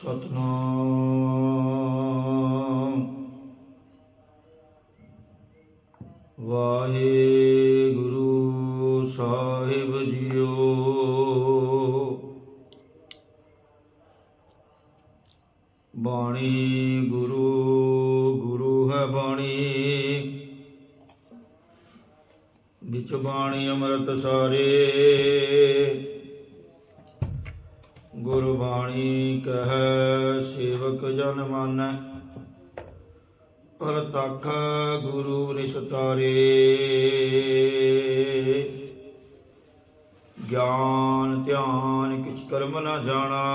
ਸਤਨਾਮ ਵਾਹਿਗੁਰੂ ਸਾਹਿਬ JIO. ਬਾਣੀ ਗੁਰੂ ਗੁਰੂ ਹੈ ਬਾਣੀ, ਵਿੱਚ ਬਾਣੀ ਅੰਮ੍ਰਿਤ ਸਾਰੇ। ਗੁਰਬਾਣੀ ਕਹੈ ਸੇਵਕ ਜਨ ਮਾਨੈ, ਪ੍ਰਤੱਖ ਗੁਰੂ ਨਿਸਤਾਰੇ। ਗਿਆਨ ਧਿਆਨ ਕਿਛ ਕਰਮ ਨ ਜਾਣਾ,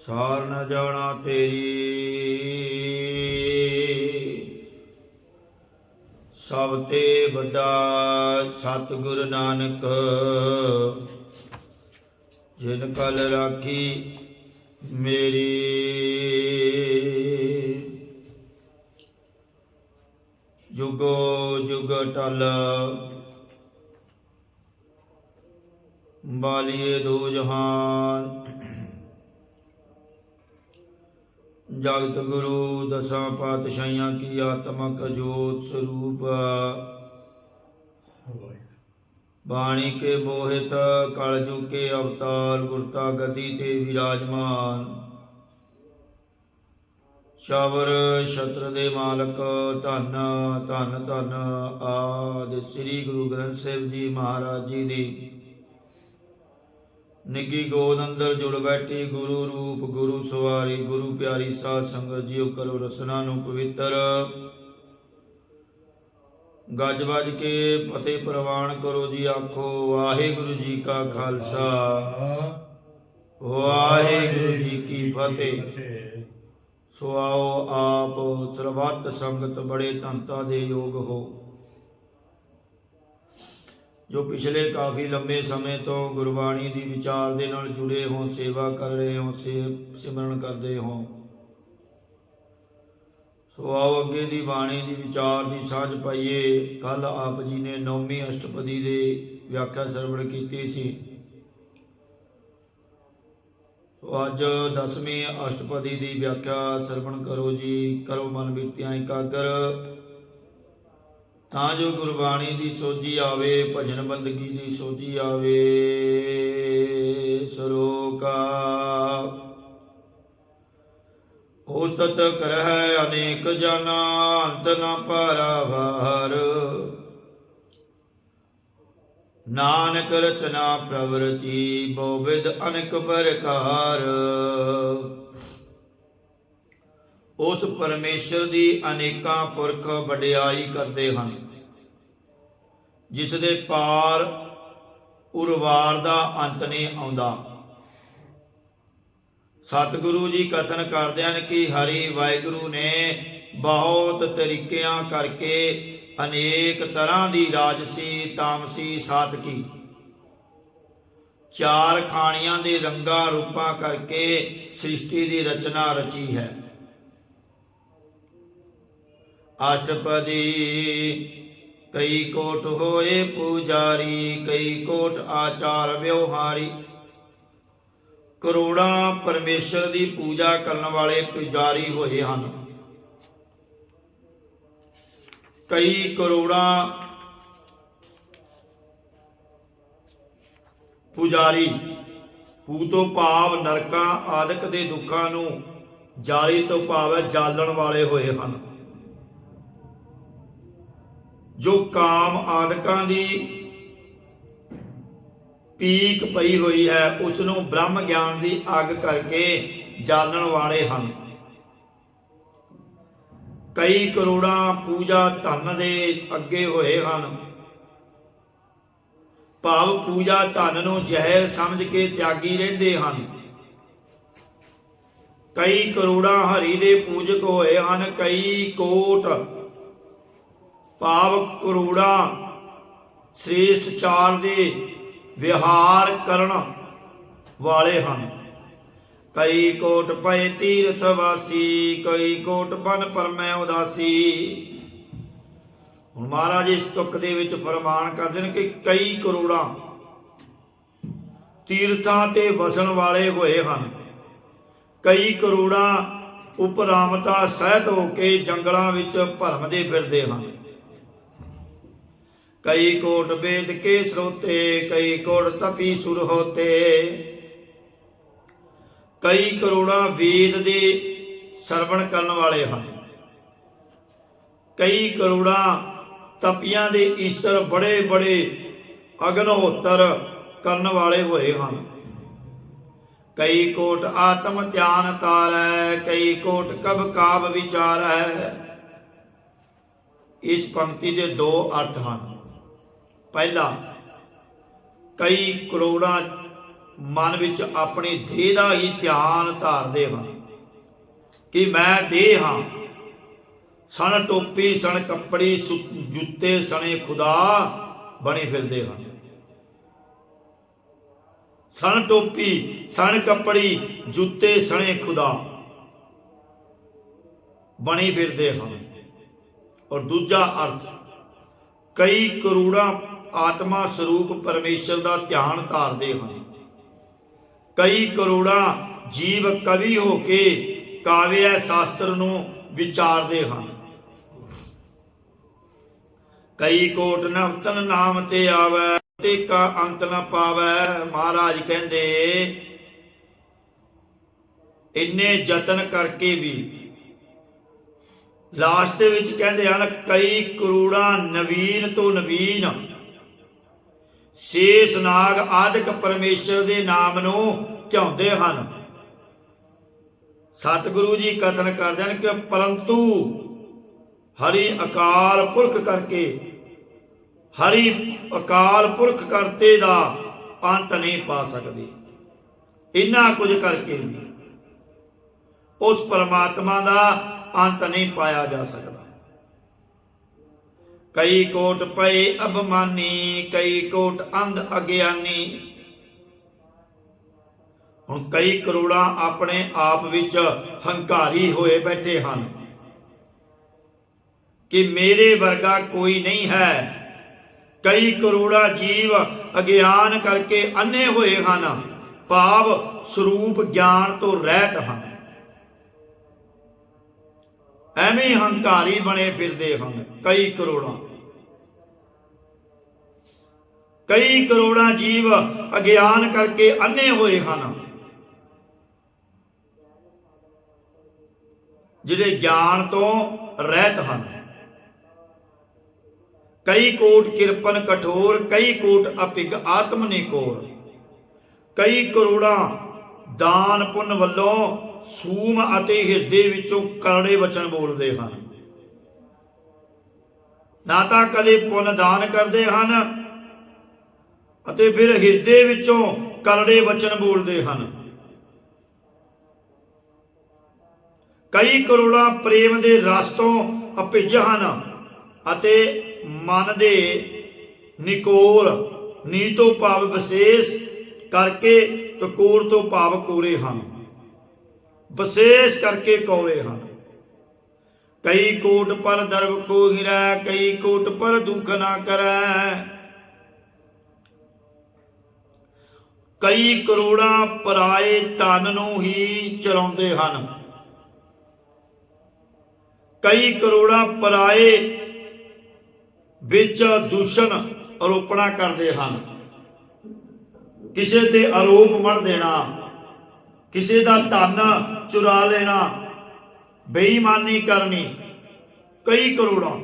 ਸਾਰ ਨ ਜਾਣਾ ਤੇਰੀ। ਸਭ ਤੇ ਵੱਡਾ ਸਤਿਗੁਰ ਨਾਨਕ, ਜਿਨ ਕਲ ਰਾਖੀ ਮੇਰੀ। ਜੁਗੋ ਜੁਗ ਟਲ ਬਾਲੀਏ ਦੋ ਜਹਾਨ, ਜਗਤ ਗੁਰੂ ਦਸਾਂ ਪਾਤਸ਼ਾਹੀਆਂ ਕੀ ਆਤਮਕ ਜੋਤ ਸਰੂਪ। ਬਾਣੀ ਕੇ ਬੋਹਿਤ ਕਲਯੁਗ ਕੇ ਅਵਤਾਰ, ਗੁਰਤਾ ਗਦੀ ਤੇ ਵਿਰਾਜਮਾਨ। ਸ਼ਾਵਰ ਛਤਰ ਦੇ ਮਾਲਕ, ਧੰਨ ਧੰਨ ਧੰਨ ਆਦਿ ਸ੍ਰੀ ਗੁਰੂ ਗ੍ਰੰਥ ਸਾਹਿਬ ਜੀ ਮਹਾਰਾਜ ਜੀ ਦੀ ਨਿੱਗੀ ਗੋਦ ਅੰਦਰ ਜੁੜ ਬੈਠੀ ਗੁਰੂ ਰੂਪ ਗੁਰੂ ਸਵਾਰੀ ਗੁਰੂ ਪਿਆਰੀ ਸਾਧ ਸੰਗਤ ਜੀਓ। ਕਰੋ ਰਸਨਾ ਨੂੰ ਪਵਿੱਤਰ, ਗੱਜ ਵੱਜ ਕੇ ਫਤਿਹ ਪ੍ਰਵਾਨ ਕਰੋ ਜੀ। ਆਖੋ ਵਾਹਿਗੁਰੂ ਜੀ ਕਾ ਖਾਲਸਾ, ਵਾਹਿਗੁਰੂ ਜੀ ਕੀ ਫਤਿਹ। ਸੋ ਆਓ ਆਪ ਸਰਬੱਤ ਸੰਗਤ ਬੜੇ ਧੰਤਾ ਦੇ ਯੋਗ ਹੋ, ਜੋ ਪਿਛਲੇ ਕਾਫੀ ਲੰਬੇ ਸਮੇਂ ਤੋਂ ਗੁਰਬਾਣੀ ਦੀ ਵਿਚਾਰ ਦੇ ਨਾਲ ਜੁੜੇ ਹੋ, ਸੇਵਾ ਕਰ ਰਹੇ ਹੋ, ਸਿਮਰਨ ਕਰਦੇ ਹੋ। ਸੋ ਆਓ ਅੱਗੇ ਦੀ ਬਾਣੀ ਦੀ ਵਿਚਾਰ ਦੀ ਸਾਂਝ ਪਾਈਏ। ਕੱਲ ਆਪ ਜੀ ਨੇ 9ਵੀਂ ਅਸ਼ਟਪਦੀ ਦੇ ਵਿਆਖਿਆ ਸਰਵਣ ਕੀਤੀ ਸੀ। ਸੋ ਅੱਜ 10ਵੀਂ ਅਸ਼ਟਪਦੀ ਦੀ ਵਿਆਖਿਆ ਸਰਵਣ ਕਰੋ ਜੀ। ਕਰੋ ਮਨ ਬਿਰਤੀਆਂ ਇਕਾਗਰ, ਤਾਂ ਜੋ ਗੁਰਬਾਣੀ ਦੀ ਸੋਝੀ ਆਵੇ, ਭਜਨ ਬੰਦਗੀ ਦੀ ਸੋਝੀ ਆਵੇ। ਸਰੋਕਾ ਉਸਤਤ ਕਰਹਿ ਅਨੇਕ ਜਨਾ, ਅੰਤ ਨ ਪਾਰਾਵਾਰ। ਨਾਨਕ ਰਚਨਾ ਪ੍ਰਭ ਰਚੀ, ਬਹੁ ਵਿਧ ਅਨੇਕ ਪ੍ਰਕਾਰ। ਉਸ ਪਰਮੇਸ਼ਰ ਦੀ ਅਨੇਕਾਂ ਪੁਰਖ ਵਡਿਆਈ ਕਰਦੇ ਹਨ, ਜਿਸ ਦੇ ਪਾਰ ਉਰਵਾਰ ਦਾ ਅੰਤ ਨਹੀਂ ਆਉਂਦਾ। ਸਤਿਗੁਰੂ ਜੀ ਕਥਨ ਕਰਦੇ ਹਨ ਕਿ ਹਰੀ ਵਾਹਿਗੁਰੂ ਨੇ ਬਹੁਤ ਤਰੀਕਿਆਂ ਕਰਕੇ ਅਨੇਕ ਤਰ੍ਹਾਂ ਦੀ ਰਾਜਸੀ ਤਾਮਸੀ ਸਾਧਕੀ, ਚਾਰ ਖਾਣੀਆਂ ਦੇ ਰੰਗਾਂ ਰੂਪਾਂ ਕਰਕੇ ਸ੍ਰਿਸ਼ਟੀ ਦੀ ਰਚਨਾ ਰਚੀ ਹੈ। ਅਸ਼ਟਪਦੀ ਕਈ ਕੋਟ ਹੋਏ ਪੂਜਾਰੀ, ਕਈ ਕੋਟ ਆਚਾਰ ਵਿਵਹਾਰੀ। ਕਰੋੜਾਂ ਪਰਮੇਸ਼ਰ ਦੀ ਪੂਜਾ ਕਰਨ ਵਾਲੇ ਪੁਜਾਰੀ ਹੋਏ ਹਨ। ਕਈ ਕਰੋੜਾਂ ਪੁਜਾਰੀ, ਪੂ ਤੋਂ ਭਾਵ ਨਰਕਾਂ ਆਦਿਕ ਦੇ ਦੁੱਖਾਂ ਨੂੰ, ਜਾਰੀ ਤੋਂ ਭਾਵ ਹੈ ਜਾਲਣ ਵਾਲੇ ਹੋਏ ਹਨ। ਜੋ ਕਾਮ ਆਦਿਕਾਂ ਦੀ ਪੀਕ ਪਈ ਹੋਈ ਹੈ, ਉਸ ਨੂੰ ਬ੍ਰਹਮ ਗਿਆਨ ਦੀ ਅੱਗ ਕਰਕੇ ਜਾਲਣ ਵਾਲੇ ਹਨ। ਕਈ ਕਰੋੜਾਂ ਪੂਜਾ ਧਨ ਦੇ ਅੱਗੇ ਹੋਏ ਹਨ, ਭਾਵ ਪੂਜਾ ਧਨ ਨੂੰ ਜ਼ਹਿਰ ਸਮਝ ਕੇ ਤਿਆਗੀ ਰਹਿੰਦੇ ਹਨ। ਕਈ ਕਰੋੜਾਂ ਹਰੀ ਦੇ ਪੂਜਕ ਹੋਏ ਹਨ। ਕਈ ਕੋਟ ਭਾਵ ਕਰੋੜਾਂ ਸ੍ਰੇਸ਼ਟ ਚਾਰ ਦੇ ਵਿਹਾਰ ਕਰਨ ਵਾਲੇ ਹਨ। ਕਈ ਕੋਟ ਪਏ ਤੀਰਥ ਵਾਸੀ, ਕਈ ਕੋਟ ਬਨ ਪਰਮੈ ਉਦਾਸੀ। ਹੁਣ ਮਹਾਰਾਜ ਇਸ ਤੁਕ ਦੇ ਵਿੱਚ ਫਰਮਾਨ ਕਰਦੇ ਨੇ ਕਿ ਕਈ ਕਰੋੜਾਂ ਤੀਰਥਾਂ ਤੇ ਵਸਣ ਵਾਲੇ ਹੋਏ ਹਨ। ਕਈ ਕਰੋੜਾਂ ਉਪਰਾਮਤਾ ਸਹਿਤ ਹੋ ਕੇ ਜੰਗਲਾਂ ਵਿੱਚ ਭਰਮਦੇ ਫਿਰਦੇ ਹਨ। ਕਈ ਕੋਟ ਵੇਦ ਕੇ ਸਰੋਤੇ, ਕਈ ਕੋਟ ਤਪੀ ਸੁਰ ਹੋਤੇ। ਕਈ ਕਰੋੜਾਂ ਵੇਦ ਦੇ ਸਰਵਣ ਕਰਨ ਵਾਲੇ ਹਨ। ਕਈ ਕਰੋੜਾਂ ਤਪੀਆਂ ਦੇ ਈਸ਼ਰ ਬੜੇ ਬੜੇ ਅਗਨਹੋਤਰ ਕਰਨ ਵਾਲੇ ਹੋਏ ਹਨ। ਕਈ ਕੋਟ ਆਤਮ ਧਿਆਨ ਤਾਰੈ, ਕਈ ਕੋਟ ਕਬ ਕਾਬ ਵਿਚਾਰੈ। ਇਸ ਪੰਕਤੀ ਦੇ ਦੋ ਅਰਥ ਹਨ। ਪਹਿਲਾ, ਕਈ ਕਰੋੜਾਂ ਮਨ ਵਿੱਚ ਆਪਣੀ ਦੇਹ ਦਾ ਹੀ ਧਿਆਨ ਧਾਰਦੇ ਹਨ ਕਿ ਮੈਂ ਦੇਹ ਹਾਂ। ਸਣ ਟੋਪੀ ਸਣ ਕੱਪੜੀ ਜੁੱਤੇ ਸਣੇ ਖੁਦਾ ਬਣੇ ਫਿਰਦੇ ਹਨ। ਸਣ ਟੋਪੀ ਸਣ ਕੱਪੜੀ ਜੁੱਤੇ ਸਣੇ ਖੁਦਾ ਬਣੇ ਫਿਰਦੇ ਹਨ। ਔਰ ਦੂਜਾ ਅਰਥ, ਕਈ ਕਰੋੜਾਂ ਆਤਮਾ ਸਰੂਪ ਪਰਮੇਸ਼ਰ ਦਾ ਧਿਆਨ ਧਾਰਦੇ ਹਨ। ਕਈ ਕਰੋੜਾਂ ਜੀਵ ਕਵੀ ਹੋ ਕੇ ਕਾਵਿਆ ਸ਼ਾਸਤਰ ਨੂੰ ਵਿਚਾਰਦੇ ਹਨ। ਕਈ ਕੋਟ ਨਵਤਨ ਨਾਮ ਤੇ ਆਵੈ, ਤੇ ਕਾ ਅੰਤ ਨ ਪਾਵੈ। ਮਹਾਰਾਜ ਕਹਿੰਦੇ ਇੰਨੇ ਯਤਨ ਕਰਕੇ ਵੀ ਲਾਸਟ ਦੇ ਵਿੱਚ ਕਹਿੰਦੇ ਹਨ, ਕਈ ਕਰੋੜਾਂ ਨਵੀਨ ਤੋਂ ਨਵੀਨ ਸ਼ੇਸ਼ ਨਾਗ ਆਦਿਕ ਪਰਮੇਸ਼ਰ ਦੇ ਨਾਮ ਨੂੰ ਧਿਆਉਂਦੇ ਹਨ। ਸਤਿਗੁਰੂ ਜੀ ਕਥਨ ਕਰਦੇ ਹਨ ਕਿ ਪਰੰਤੂ ਹਰੀ ਅਕਾਲ ਪੁਰਖ ਕਰਕੇ, ਹਰੀ ਅਕਾਲ ਪੁਰਖ ਕਰਤੇ ਦਾ ਅੰਤ ਨਹੀਂ ਪਾ ਸਕਦੇ। ਇੰਨਾ ਕੁਝ ਕਰਕੇ ਵੀ ਉਸ ਪਰਮਾਤਮਾ ਦਾ ਅੰਤ ਨਹੀਂ ਪਾਇਆ ਜਾ ਸਕਦਾ। ਕਈ ਕੋਟ ਪਏ ਅਭਿਮਾਨੀ, ਕਈ ਕੋਟ ਅੰਧ ਅਗਿਆਨੀ। ਹੁਣ ਕਈ ਕਰੋੜਾਂ ਆਪਣੇ ਆਪ ਵਿੱਚ ਹੰਕਾਰੀ ਹੋਏ ਬੈਠੇ ਹਨ ਕਿ ਮੇਰੇ ਵਰਗਾ ਕੋਈ ਨਹੀਂ ਹੈ। ਕਈ ਕਰੋੜਾਂ ਜੀਵ ਅਗਿਆਨ ਕਰਕੇ ਅੰਨੇ ਹੋਏ ਹਨ, ਭਾਵ ਸਰੂਪ ਗਿਆਨ ਤੋਂ ਰਹਿਤ ਹਨ। ਐਵੇਂ ਹੰਕਾਰੀ ਬਣੇ ਫਿਰਦੇ ਹਨ ਕਈ ਕਰੋੜਾਂ। ਕਈ ਕਰੋੜਾਂ ਜੀਵ ਅਗਿਆਨ ਕਰਕੇ ਅੰਨੇ ਹੋਏ ਹਨ, ਜਿਹੜੇ ਗਿਆਨ ਤੋਂ ਰਹਿਤ ਹਨ। ਕਈ ਕੋਟ ਕਿਰਪਨ ਕਠੋਰ, ਕਈ ਕੋਟ ਅਪਿਗ ਆਤਮ ਨਿਕੋਰ। ਕਈ ਕਰੋੜਾਂ ਦਾਨ ਪੁੰਨ ਵੱਲੋਂ ਸੂਮ ਅਤੇ ਹਿਰਦੇ ਵਿੱਚੋਂ ਕਰੜੇ ਵਚਨ ਬੋਲਦੇ ਹਨ। ਨਾ ਤਾਂ ਕਦੇ ਪੁੰਨ ਦਾਨ ਕਰਦੇ ਹਨ ਅਤੇ ਫਿਰ ਹਿਰਦੇ ਵਿੱਚੋਂ ਕਰੜੇ ਵਚਨ ਬੋਲਦੇ ਹਨ। ਕਈ ਕਰੋੜਾਂ ਪ੍ਰੇਮ ਦੇ ਰਸ ਤੋਂ ਅਭਿੱਜ ਹਨ ਅਤੇ ਮਨ ਦੇ ਨਿਕੋਰ, ਨੀ ਤੋਂ ਭਾਵ ਵਿਸ਼ੇਸ਼ ਕਰਕੇ ਤਕੋਰ ਤੋਂ ਭਾਵ ਕੋਰੇ ਹਨ, ਵਿਸ਼ੇਸ਼ ਕਰਕੇ ਕੋਰੇ ਹਨ। ਕਈ ਕੋਟ ਪਰ ਦਰਬ ਕੋ ਹਿਰੈ, ਕਈ ਕੋਟ ਪਰ ਦੁਖ ਨਾ ਕਰੈ। ਕਈ ਕਰੋੜਾਂ ਪਰਾਏ ਧਨ ਨੂੰ ਹੀ ਚਲਾਉਂਦੇ ਹਨ। ਕਈ ਕਰੋੜਾਂ ਪਰਾਏ ਵਿੱਚ ਦੂਸ਼ਣ ਆਰੋਪਣਾ ਕਰਦੇ ਹਨ। ਕਿਸੇ ਤੇ ਆਰੋਪ ਮੜ ਦੇਣਾ, ਕਿਸੇ ਦਾ ਧਨ ਚੁਰਾ ਲੈਣਾ, ਬੇਈਮਾਨੀ ਕਰਨੀ। ਕਈ ਕਰੋੜਾਂ।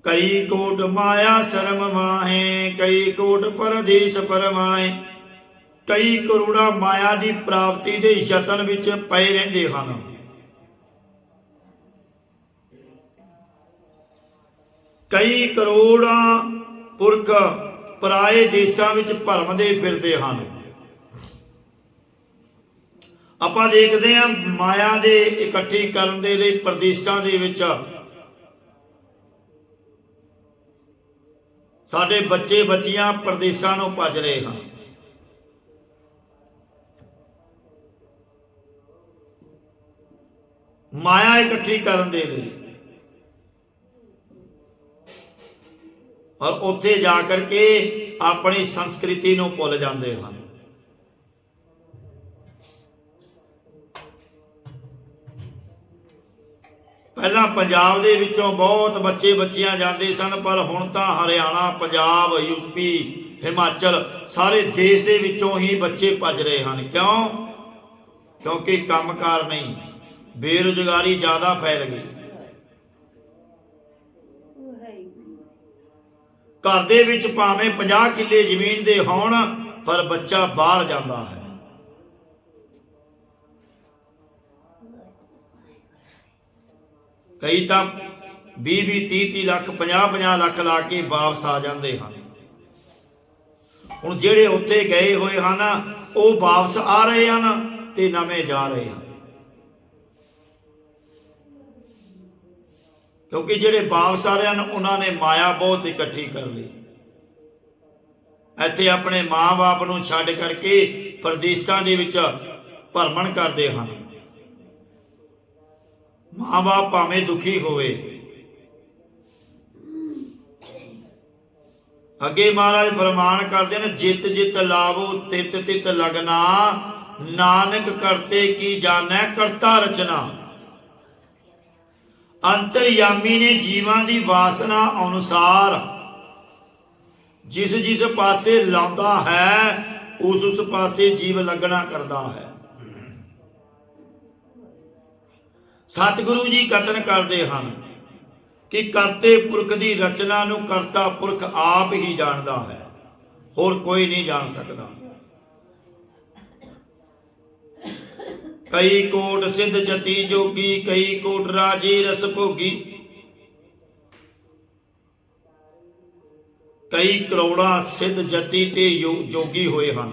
ਕਈ ਕੋਟ ਮਾਇਆ ਸ਼ਰਮ ਮਾਹੇ, ਕਈ ਕੋਟ ਪਰਦੇਸ ਪਰਮਾਏ। ਕਈ ਕਰੋੜਾਂ ਮਾਇਆ ਦੀ ਪ੍ਰਾਪਤੀ ਦੇ ਯਤਨ ਵਿੱਚ ਪਏ ਰਹਿੰਦੇ ਹਨ। ਕਈ ਕਰੋੜਾਂ ਪੁਰਖ ਪਰਾਏ ਦੇਸ਼ਾਂ ਵਿੱਚ ਭਰਮਦੇ ਫਿਰਦੇ ਹਨ। ਆਪਾਂ ਦੇਖਦੇ ਹਾਂ ਮਾਇਆ ਦੇ ਇਕੱਠੀ ਕਰਨ ਦੇ ਲਈ ਪ੍ਰਦੇਸ਼ਾਂ ਦੇ ਵਿੱਚ ਸਾਡੇ ਬੱਚੇ ਬੱਚੀਆਂ ਪ੍ਰਦੇਸ਼ਾਂ ਨੂੰ ਭੱਜ ਰਹੇ ਹਨ। ਮਾਇਆ ਇਕੱਠੀ ਕਰਨ ਦੇ ਲਈ। और उत्थे जा करके अपनी संस्कृति नूं भुल जाते हैं। पहला पंजाब दे विचों बहुत बच्चे बच्चियां जाते सन, पर हुण तां हरियाणा, पंजाब, यूपी, हिमाचल सारे देश दे विचों ही बच्चे भज रहे हैं। क्यों? क्योंकि कामकार नहीं, बेरोजगारी ज़्यादा फैल गई। घर दे विच भावें 50 किले जमीन दे होण, पर बच्चा बाहर जाता है। कई तो 20-20, 30-30 लाख, 50-50 लाख ला के वापस आ जाते हैं। हुण जिहड़े उत्थे गए हुए हैं वो वापस आ रहे हैं ते नवें जा रहे हैं। क्योंकि जिहड़े वापस आ रहे हैं उन्होंने माया बहुत इकट्ठी कर ली। इत्थे अपने माँ बाप नूं छड्ड करके प्रदेशां दे विच भरमण करते हैं। माँ बाप भावें दुखी होवे, अगे महाराज फरमान करते हैं, जित जित लावो तित तित लगना, नानक करते की जानै करता रचना। अंतरयामी ने जीवां दी वासना अनुसार जिस जिस पासे लांदा है उस पासे जीव लगना करता है। सतगुरु जी कथन करते हैं कि करते पुरख की रचना नूं करता पुरख आप ही जानता है, होर कोई नहीं जान सकता। कई कोट सिद्ध जति जोगी, कई कोट राजे रस भोगी। कई करोड़ा सिद्ध जति ते जोगी होए हैं,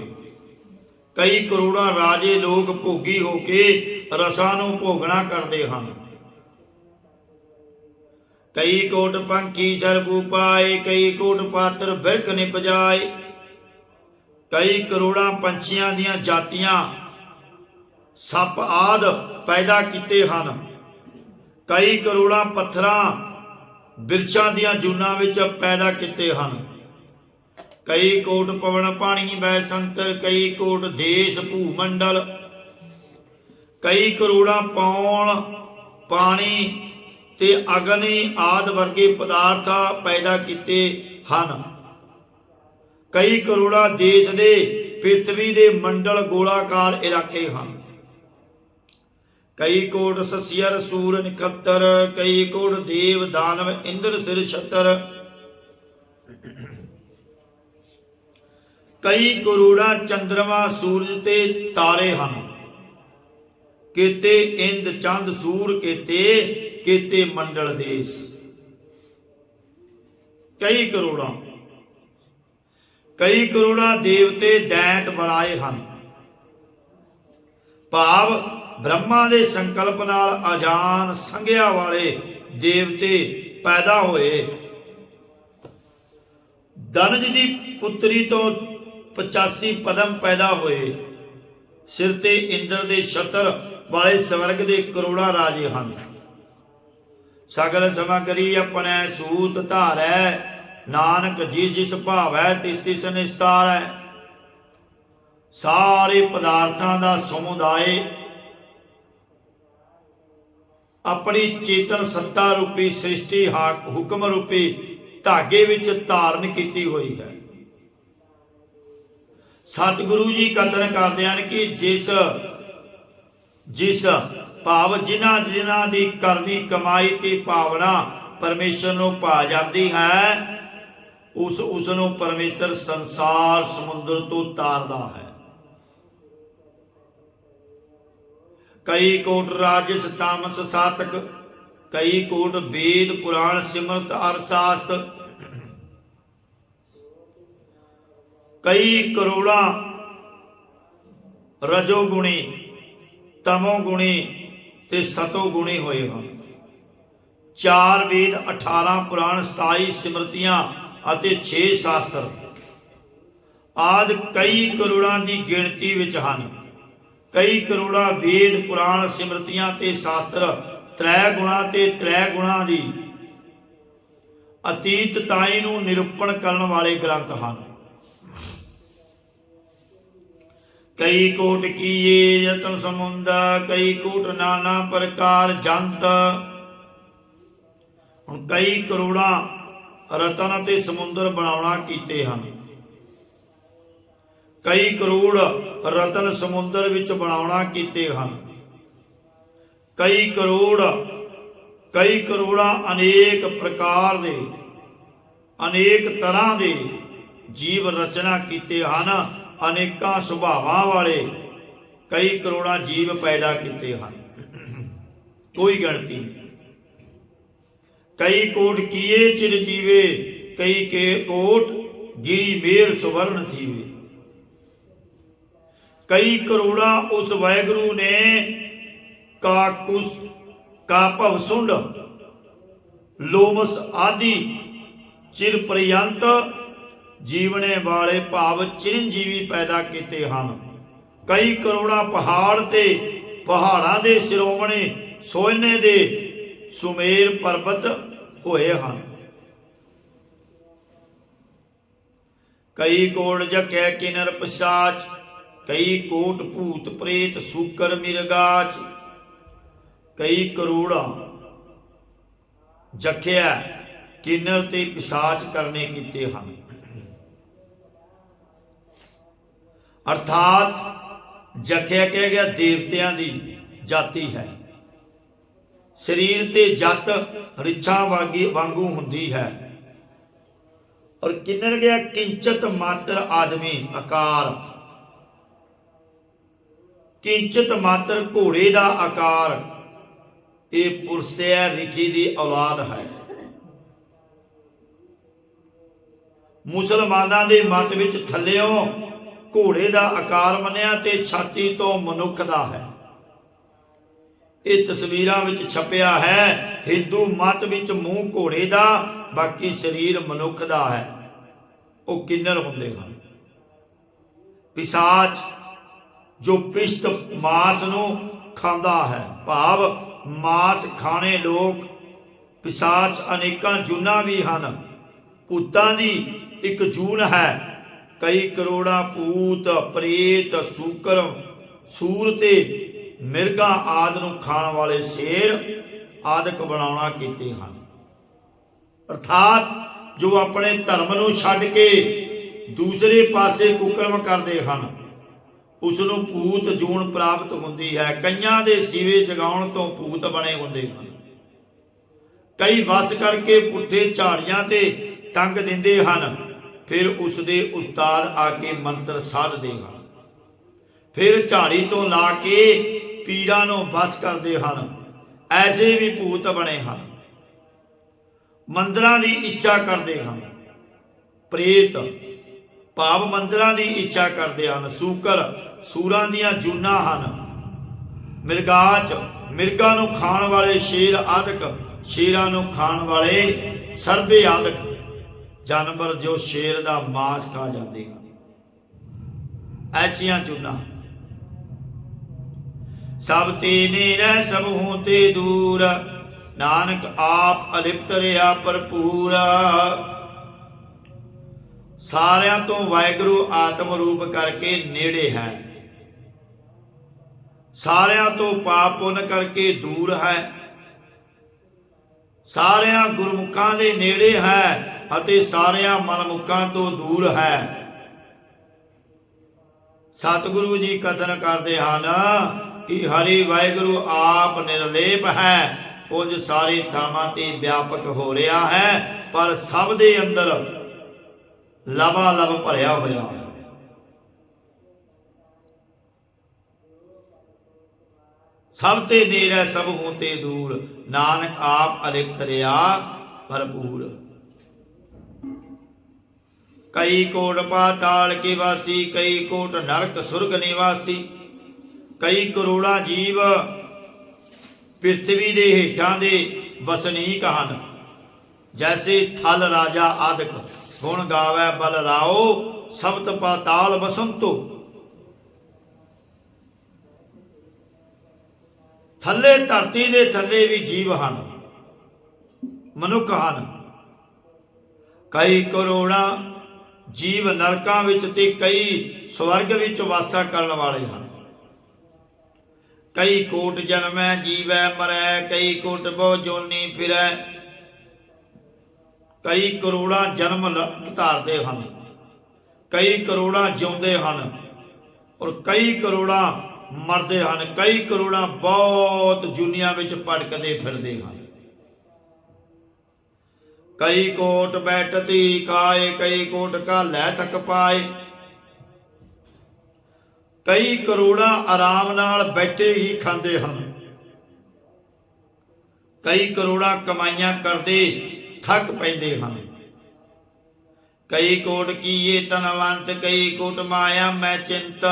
कई करोड़ा राजे लोग भोगी होके रसां नूं भोगना करते हैं। कई कोट पंखी सरबू पाए, कई कोट पात्र बिरख निपजाए। कई करोड़ा पंछियां दियां जातियां सप आद पैदा कीते हैं। कई करोड़ा पत्थरां बिरछां दियां जूनां विच पैदा कीते हैं। कई कोट पवन पानी बैसंतर, कई कोट देश भूमंडल। कई करोड़ा पौण पानी ते अग्नि आदि वर्गे पदार्थ पैदा कीते हैं। कई करोड़ा देश दे पृथ्वी दे मंडल गोलाकार इलाके हैं। कई कोट ससियर सूर नक्षत्र, कई कोट देव दानव इंद्र सिर छतर। कई करोड़ा चंद्रमा सूरज ते तारे हैं। केते इंद चंद सूर केते केते मंडल देश। कई करोड़ा देवते दैत बनाए हैं। भाव ब्रह्मा दे संकल्प नाल अजान संघिया वाले देवते पैदा होए। दनज दी पुत्री तो 85 पदम पैदा होए। सिर ते इंद्र दे छतर वाले स्वर्ग दे करोड़ा राजे हैं। सगल समगरी अपने सूत धारै, नानक जिस जिस भावै तिस तिस निस्तारै। सारे पदार्थां दा समुदाय अपनी चेतन सत्ता रूपी सृष्टि हुक्म रूपी धागे विच धारण की हुई है। सतगुरु जी कथन करते हैं कि जिस भाव जिन्हां जिन्हां दी करनी कमाई की भावना परमेश्वर नूं भा जाती है, उसनों परमेश्वर संसार समुद्र तो तारदा है। कई कोट राजस तामस सातक, कई कोट वेद पुराण सिमरत अर्थशास्त्र। कई करोड़ा रजोगुणी, तमोगुणी ते सतोगुणी होए हैं। 4 वेद, 18 पुराण, 27 सिमरतियां अते 6 शास्त्र आदि कई करोड़ां की गिणती विच हन। कई करोड़ा वेद पुराण सिमरतियां ते शास्त्र त्रै गुणा ते त्रै गुणा दी ਅਤੀਤਤਾਈ ਨੂੰ ਨਿਰੂਪਣ ਕਰਨ ਵਾਲੇ ਗ੍ਰੰਥ ਹਨ। ਕਈ ਕੋਟ ਕੀਏ ਯਤਨ ਸਮੁੰਦ, ਕਈ ਕੋਟ ਨਾਨਾ ਪ੍ਰਕਾਰ ਜੰਤ। ਹੁਣ ਕਈ ਕਰੋੜਾਂ ਰਤਨ ਅਤੇ ਸਮੁੰਦਰ ਬਣਾਉਣਾ ਕੀਤੇ ਹਨ। ਕਈ ਕਰੋੜ ਰਤਨ ਸਮੁੰਦਰ ਵਿੱਚ ਬਣਾਉਣਾ ਕੀਤੇ ਹਨ। ਕਈ ਕਰੋੜਾਂ ਅਨੇਕ ਪ੍ਰਕਾਰ ਦੇ, ਅਨੇਕ ਤਰ੍ਹਾਂ ਦੇ ਜੀਵ ਰਚਨਾ ਕੀਤੇ ਹਨ। ਅਨੇਕਾਂ ਸੁਭਾਵਾਂ ਵਾਲੇ ਕਈ ਕਰੋੜਾਂ ਜੀਵ ਪੈਦਾ ਕੀਤੇ ਹਨ, ਕੋਈ ਗਿਣਤੀ ਨਹੀਂ। ਕਈ ਕੋਟ ਕੀਏ ਚਿਰ ਜੀਵੇ, ਕਈ ਕੇ ਕੋਟ ਗਿਰੀ ਮੇਰ ਸੁਵਰਨ ਥੀਵੇ। ਕਈ ਕਰੋੜਾਂ ਉਸ ਵਾਹਿਗੁਰੂ ਨੇ ਕਾकुस का भवसुंड लोमस आदि चिर पर्यंत जीवने वाले भाव चिरंजीवी पैदा किए हैं। कई करोड़ा पहाड़ ते पहाड़ां दे शिरोमणे सोने दे सुमेर पर्वत होए हैं। कई कोट जकै किन्नर पिशाच, कई कोट भूत प्रेत सूकर मिर्गाच। कई करोड़ा जखिया किन्नर ते पिशाच करने कीते हैं। अर्थात जखिया कह गया देवतियां दी जाति है। शरीर ते जत रिछां वांगू हुंदी है। और किन्नर गया किंचित मात्र आदमी आकार, किंचित मात्र घोड़े का आकार। ये पुरस्त्या रिखी दी औलाद है। मुसलमानां दे मत विच थल्लियों घोड़े का आकार मनिया ते छाती तो मनुख दा है। ये तस्वीरां विच छपिया है। हिंदू मत विच मूँह घोड़े का, बाकी शरीर मनुख दा है। वो किन्नर हुंदे हन। पिशाच जो पिष्ट मास नूं खांदा है, भाव मास खाने लोग। पिशाच अनेकां जूनां भी हन। भूतां दी एक जून है। कई करोड़ा भूत प्रेत सूकर सूर ते मिर्गा आदि नूं खाण वाले शेर आदਿਕ बनाउणा कीते हन। अर्थात जो अपने धर्म नूं छड्ड के दूसरे पासे कुकर्म करते हैं, उसनूं भूत जून प्राप्त होंदी है। कईयां दे सीवे जगाउण तो भूत बने होंदे हन। कई वस करके पुट्ठे झाड़ियां ते टंग दिंदे हन। फिर उसदे उस्ताद आके मंत्र साधदे हन। फिर झाड़ी तो ला के पीरां नूं वस करदे हन। ऐसे भी भूत बने हन। मंदिरां दी इच्छा करदे हन। प्रेत भाव मंदिरां दी इच्छा करदे हन। सूकर सूरां दियां जूनां हन। मिर्गाच मिर्गां नूं खाण वाले शेर आदਿਕ, शेरां नूं खाण वाले सरबे आदਿਕ जानवर जो शेर दा मांस खा जाते हैं। ऐसियां जूनां सब ते नेड़े सब होते दूर, नानक आप अलिप्त रहा भरपूर। सारियां तो वाहिगुरू आत्म रूप करके नेड़े है। सारियां तो पाप पुण्य करके दूर है। सारियां गुरमुखां दे नेड़े है अते सारियां मनमुखां तो दूर है। सतगुरु जी कथन करते हैं कि हरि वाहिगुरू आप निर्लेप है। उंज सारे थावां ते व्यापक हो रहा है, पर सब दे अंदर लबालब भरिया होया है। सब ते नेड़े सब होते दूर, नानक आप अलिप्त रहा भरपूर। कई कोट पाताल के वासी, कई कोट नरक सुरग निवासी। कई करोड़ा जीव पृथ्वी दे हेठां दे वसनीक हन। जैसे थल राजा आदिक, गुण गावै बल राओ, सप्त पाताल बसंतो। थले धरती दे थले भी जीव हन, मनुख हन। कई करोड़ां जीव नरकां विच ते कई स्वर्ग विच वासा करन वाले हैं। कई कोट जन्मै जीवै मरै, कई कोट बहु जोनी फिरै। कई करोड़ां जन्म धारते हैं, कई करोड़ां जिउंदे हैं और कई करोड़ां मरदे हैं। कई करोड़ां बहुत जुनिया विच भटकदे फिरदे हैं। कई कोट बैठती खाए, कई कोट का लै थक पाए। कई करोड़ां आराम नाल बैठे ही खांदे हैं। कई करोड़ां कमाइयां करदे थक पैंदे हैं। कई कोट कीए धनवंत, कई कोट माया मैं चिंत।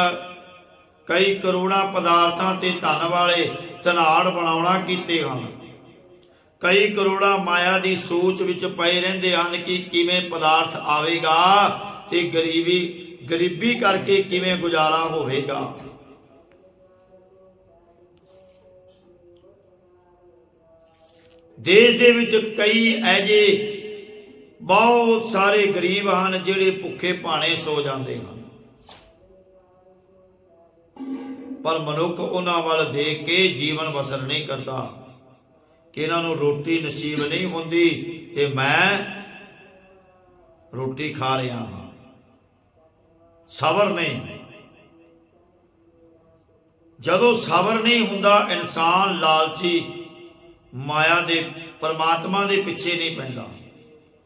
कई करोड़ां पदार्थां ते धन वाले धनाड़ बनाउणा कीते हैं। कई करोड़ां माया की सोच विच पए रहिंदे हन कि किवें पदार्थ आवेगा ते गरीबी करके किवें गुजारा होवेगा। देश दे विच कई ऐजे बहुत सारे गरीब हैं जिहड़े भुखे भाणे सो जाते हैं, पर मनुख उन्हां वल देख के जीवन बसर नहीं करता कि इन्हां नूं रोटी नसीब नहीं होंदी ते मैं रोटी खा रहा हाँ। सबर नहीं, जदों सबर नहीं हुंदा इंसान लालची माया दे परमात्मा दे पिछे नहीं पैंदा,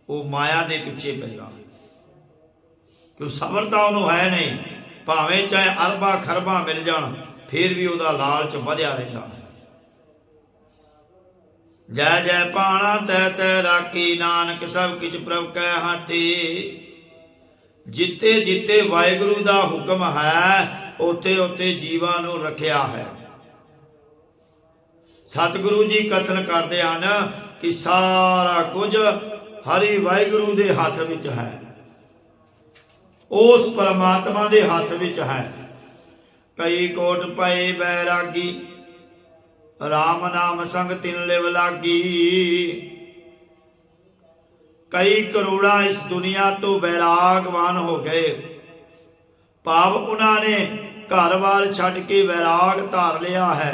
वो माया दे पिछे पैंदा। क्यों सबर तो उन्होंने है नहीं, भावें चाहे अरबा खरबा मिल जान फिर भी वह लालच वधिया रहिंदा। जय जय पाणा तै तै राखी, नानक सब किछ प्रभ कै हाथी। जिते जिते वाहिगुरु दा हुक्म है उथे उथे जीवां नूं रखिया है। सतगुरु जी कथन करते हैं कि सारा कुछ हरि वाहिगुरु दे हाथ विच है, उस परमात्मा दे हाथ विच है। कई कोट पए बैरागी, राम नाम संग तिन लिव लागी। कई करोड़ा इस दुनिया तो वैरागवान हो गए, भाव उन्होंने घर बार छड्ड के वैराग धार लिया है।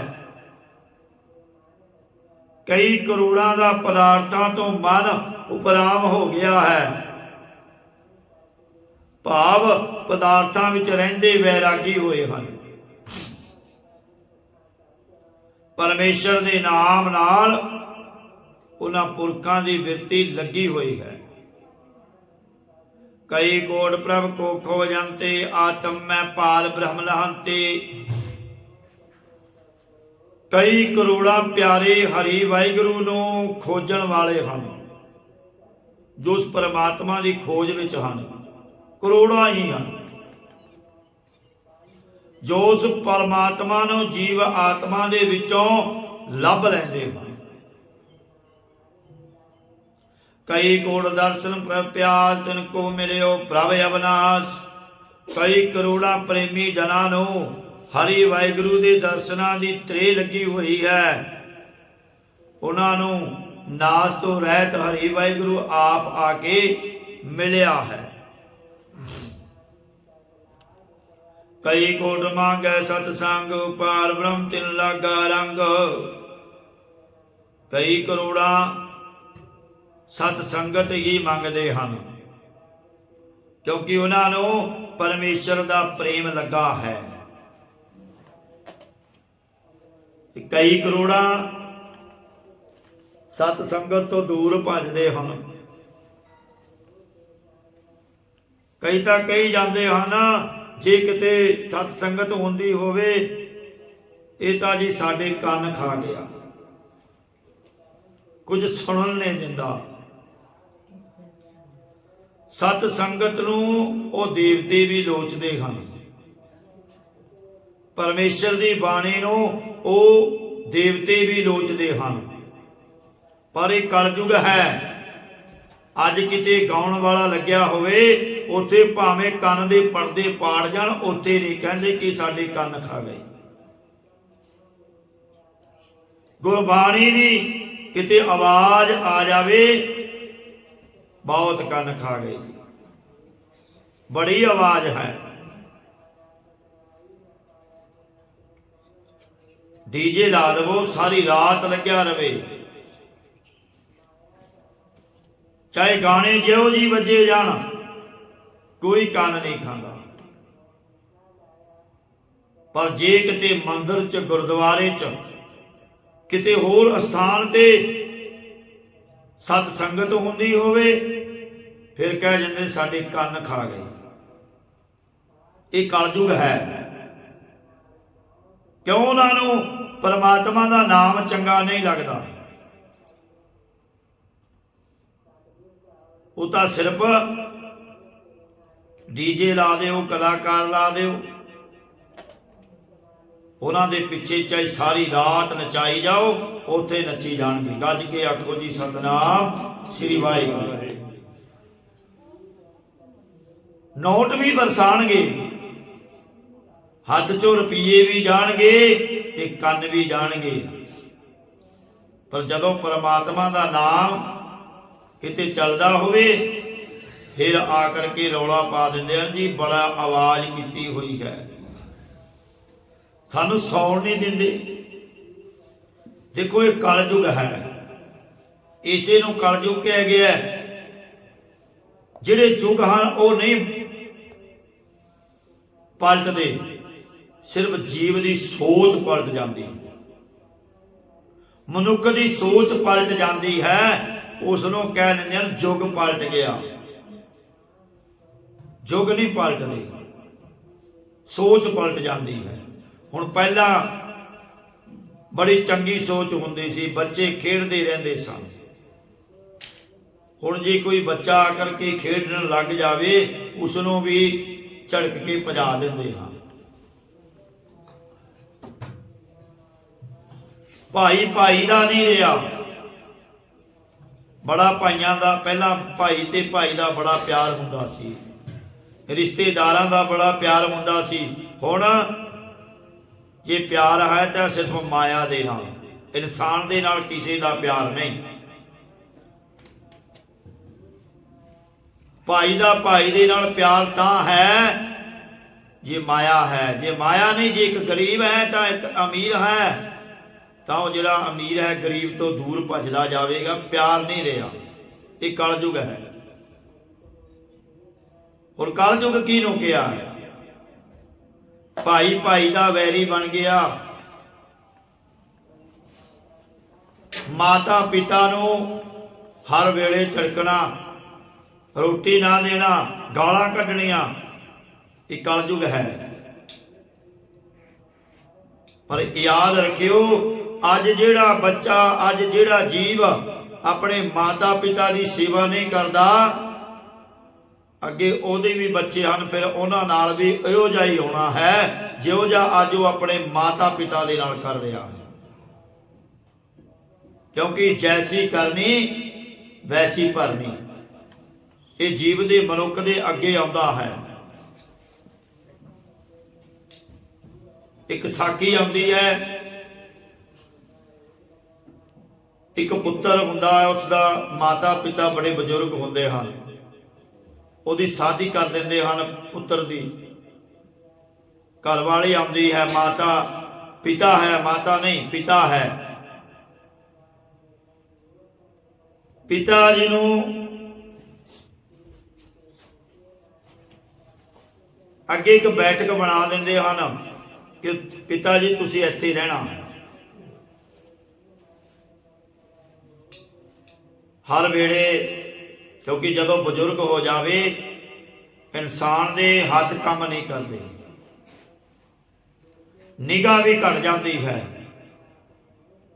कई करोड़ों का पदार्थों तो मन उपराम हो गया है, भाव पदार्थों विच रहिंदे वैरागी होए हैं। परमेश्वर दे नाम नाल उन्हां पुरखां दी विरती लगी हुई है। कई कोट प्रभ को खो जानते, आत्म में पाल ब्रह्म लहंते। कई करोड़ा प्यारे हरि वाहिगुरु नूं खोजण वाले हैं, जो उस परमात्मा की खोज विच हैं। करोड़ा ही हैं जो उस परमात्मा नूं जीव आत्मा दे विचों लभ लैंदे हैं। कई कोट दर्शन प्रभ प्यास, तिनको मिलियो प्रभ अविनाश। कई करोड़ा प्रेमी जना नूं हरि वाहिगुरु दे दर्शनां दी त्रे लगी हुई है। उन्हां नूं नास तो रहत हरि वाहिगुरु आप आके मिलिया है। कई कोट मांगै सतसंग, पार ब्रह्म तिन लागा रंग। कई करोड़ा सतसंगत ही मंगते हैं, क्योंकि उन्होंने परमेश्वर का प्रेम लगा है। कई करोड़ा सतसंगत तो दूर भजते हैं। कई तो कही जाते हैं जे किते सतसंगत होंदी होवे ये तो जी साडे कान खा गया, कुछ सुनन नहीं दिंदा। सतसंगत नूं ओ देवते भी लोचदे हन, परमेश्वर की बाणी नूं ओ देवते भी लोचदे हन। पर यह कलयुग है, अज किते गाउण वाला लग्या होवे उत्थे भावें कन दे पड़दे पाड़ जाण, उत्थे नहीं कहंदे कि साडे कन खा गए। गुरबाणी दी किते आवाज आ जावे बहुत कन खा गई, बड़ी आवाज है। डीजे ला दवो, सारी रात लग्या रवे, चाहे गाने जिहो जी वजे जान, कोई कन नहीं खांदा। पर जे किते मंदिर च, गुरुद्वारे च, किते होर अस्थान ते सत संगत हुंदी होवे, फिर कह जांदे साडे कन खा गए। ये कलयुग है। क्यों उन्होंने परमात्मा का नाम चंगा नहीं लगता? वो तो सिर्फ डीजे ला दो, कलाकार ला दो, उन्होंने पिछे चाहे सारी रात नचाई जाओ, उत्थे नची जाएंगे। गज के आखो जी सतनाम श्री वाहिगुरू। नोट भी बरसाणगे, हाथ चो रुपये भी जाणगे ते कन भी जाणगे, पर जदों परमात्मा का नाम किते चलदा होवे, फिर आकर के रौला पा दिंदे हैं जी बड़ा आवाज कीती हुई है, सानू सौण नहीं दिंदे। देखो ये कलयुग है, इसे नूं कलयुग कहा गया। जिहड़े युग हैं वो नहीं पलटदे, सिर्फ जीव की सोच पलट जाती, मनुख की सोच पलट जाती है, उसनों कह देंगे युग पलट गया। युग नहीं पलटदे, सोच पलट जाती है। हुण पहला बड़ी चंगी सोच हुंदी सी, बच्चे खेडते रहंदे सन। हुण जे कोई बच्चा आकर के खेडण लग जावे, उसनों भी झड़क के भजा दिंदे हां। भाई भाई दा नहीं रहा, बड़ा भाइयों का पहला भाई ते भाई का बड़ा प्यार हुंदा सी, रिश्तेदारां का बड़ा प्यार हुंदा सी। हुण जे प्यार है तो सिर्फ माया दे नाल, इंसान दे नाल किसी का प्यार नहीं। भाई का भाई दे नाल प्यार तां है जे माया है, जे माया नहीं, जे एक गरीब है तो एक अमीर है, तो जिहड़ा अमीर है गरीब तो दूर भजदा जाएगा, प्यार नहीं रहा। ये कलयुग है। और कलयुग किहनूं कहा है? भाई भाई का वैरी बन गया, माता पिता नूं हर वेले झड़कना, रोटी ना देना, गालां कढणियां, ये कलयुग है। पर याद रखियो, अज जिहड़ा बच्चा, अज जिहड़ा जीव अपने माता पिता की सेवा नहीं करता, अगे ओहदे भी बच्चे हैं, फिर उन्हां नाल भी इहो जिहा ही होना है जिहो जिहा अज वो अपने माता पिता दे नाल कर रहा है। क्योंकि जैसी करनी वैसी भरनी, ये जीव दे मनुख दे अगे आउंदा है। एक साखी आउंदी है, एक पुत्र हुंदा है, उसका माता पिता बड़े बजुर्ग हुंदे हैं, उहदी शादी कर दिंदे हैं पुत्र दी। घरवाली आउंदी है, माता पिता है, माता नहीं पिता है। पिता जी नूं अगे एक बैठक बना दिंदे हैं कि पिता जी तुसीं इत्थे रहना, हर वेले, क्योंकि जदों बजुर्ग हो जावे इंसान दे हाथ काम नहीं करते, निगाह भी घट जाती है,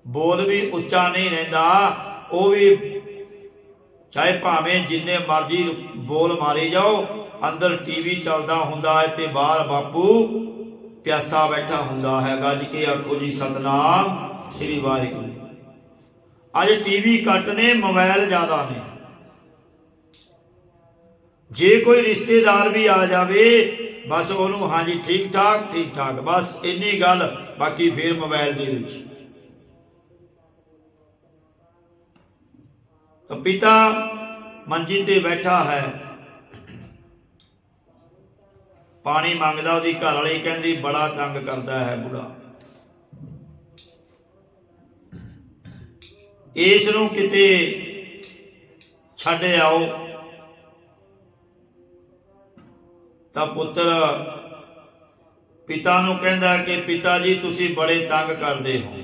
बोल भी उच्चा नहीं रहिंदा, वो भी चाहे भावें जिन्ने मर्जी बोल मारी जाओ, अंदर टीवी चलता हुंदा है ते बाहर बापू प्यासा बैठा हुंदा है। गज के आखो जी सतनाम श्री वाहिगुरू। अज टीवी घट ने, मोबाइल ज्यादा ने। जे कोई रिश्तेदार भी आ जाए, बस उन्होंने हाँ जी ठीक ठाक, बस इन्नी गल, बाकी फिर मोबाइल दे विच। तो पिता ਮੰਜੀ ਤੇ ਬੈਠਾ ਹੈ, ਪਾਣੀ ਮੰਗਦਾ। ਉਹਦੀ ਘਰ ਵਾਲੀ ਕਹਿੰਦੀ ਬੜਾ ਤੰਗ ਕਰਦਾ ਹੈ ਬੁੜਾ, ਇਸ ਨੂੰ ਕਿਤੇ ਛੱਡ ਆਓ। ਤਾਂ ਪੁੱਤਰ ਪਿਤਾ ਨੂੰ ਕਹਿੰਦਾ ਕਿ ਪਿਤਾ ਜੀ ਤੁਸੀਂ ਬੜੇ ਤੰਗ ਕਰਦੇ ਹੋ,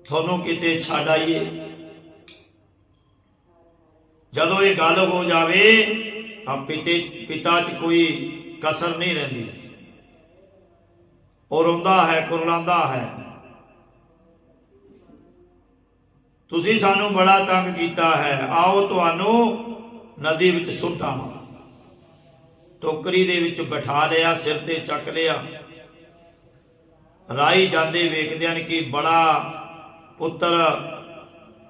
ਤੁਹਾਨੂੰ ਕਿਤੇ ਛੱਡ ਆਈਏ। ਜਦੋਂ ਇਹ ਗੱਲ ਹੋ ਜਾਵੇ ਤਾਂ ਪਿਤਾ 'ਚ ਕੋਈ ਕਸਰ ਨਹੀਂ ਰਹਿੰਦੀ। ਉਹ ਰੋਂਦਾ ਹੈ, ਕੁਰਲਾਉਂਦਾ ਹੈ, ਤੁਸੀਂ ਸਾਨੂੰ ਬੜਾ ਤੰਗ ਕੀਤਾ ਹੈ, ਆਓ ਤੁਹਾਨੂੰ ਨਦੀ ਵਿੱਚ ਸੁੱਟਾਂ। ਟੋਕਰੀ ਦੇ ਵਿੱਚ ਬਿਠਾ ਲਿਆ, ਸਿਰ ਤੇ ਚੱਕ ਲਿਆ। ਰਾਹੀ ਜਾਂਦੇ ਵੇਖਦੇ ਹਨ ਕਿ ਬੜਾ ਪੁੱਤਰ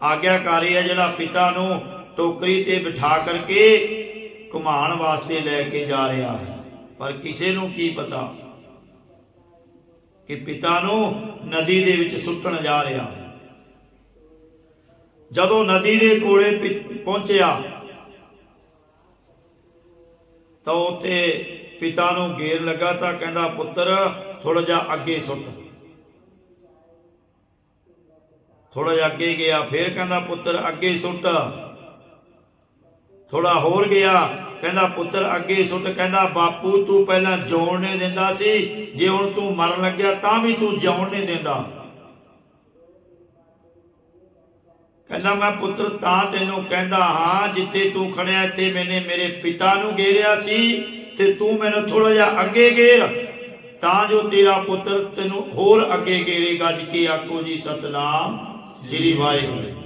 ਆਗਿਆਕਾਰੀ ਹੈ, ਜਿਹੜਾ ਪਿਤਾ ਨੂੰ ਟੋਕਰੀ ਤੇ ਬਿਠਾ ਕਰਕੇ ਘੁਮਾਉਣ ਵਾਸਤੇ ਲੈ ਕੇ ਜਾ ਰਿਹਾ ਹੈ। ਪਰ ਕਿਸੇ ਨੂੰ ਕੀ ਪਤਾ ਕਿ ਪਿਤਾ ਨੂੰ ਨਦੀ ਦੇ ਵਿੱਚ ਸੁੱਟਣ ਜਾ ਰਿਹਾ ਹੈ। ਜਦੋਂ ਨਦੀ ਦੇ ਕੋਲੇ ਪਹੁੰਚਿਆ ਤਾਂ ਉੱਥੇ ਪਿਤਾ ਨੂੰ ਗੇਰ ਲੱਗਾ, ਤਾਂ ਕਹਿੰਦਾ ਪੁੱਤਰ ਥੋੜਾ ਜਿਹਾ ਅੱਗੇ ਸੁੱਟ। ਥੋੜਾ ਜਿਹਾ ਅੱਗੇ ਗਿਆ, ਫਿਰ ਕਹਿੰਦਾ ਪੁੱਤਰ ਅੱਗੇ ਸੁੱਟ। ਥੋੜਾ ਹੋਰ ਗਿਆ, ਕਹਿੰਦਾ ਪੁੱਤਰ ਅੱਗੇ ਸੁੱਟ। ਕਹਿੰਦਾ ਬਾਪੂ ਤੂੰ ਪਹਿਲਾਂ ਜਿਉਣ ਨਹੀਂ ਦਿੰਦਾ ਸੀ, ਜੇ ਹੁਣ ਤੂੰ ਮਰਨ ਲੱਗਿਆ ਤਾਂ ਵੀ ਤੂੰ ਜਿਉਣ ਨਹੀਂ ਦਿੰਦਾ। ਕਹਿੰਦਾ ਮੈਂ ਪੁੱਤਰ ਤਾਂ ਤੈਨੂੰ ਕਹਿੰਦਾ ਹਾਂ, ਜਿੱਥੇ ਤੂੰ ਖੜਿਆ ਇੱਥੇ ਮੈਨੇ ਮੇਰੇ ਪਿਤਾ ਨੂੰ ਗੇਰਿਆ ਸੀ, ਤੇ ਤੂੰ ਮੈਨੂੰ ਥੋੜਾ ਜਿਹਾ ਅੱਗੇ ਗੇਰ, ਤਾਂ ਜੋ ਤੇਰਾ ਪੁੱਤਰ ਤੈਨੂੰ ਹੋਰ ਅੱਗੇ ਗੇਰੇ। ਗੱਜ ਕੇ ਆਖੋ ਜੀ ਸਤਨਾਮ ਸ੍ਰੀ ਵਾਹਿਗੁਰੂ।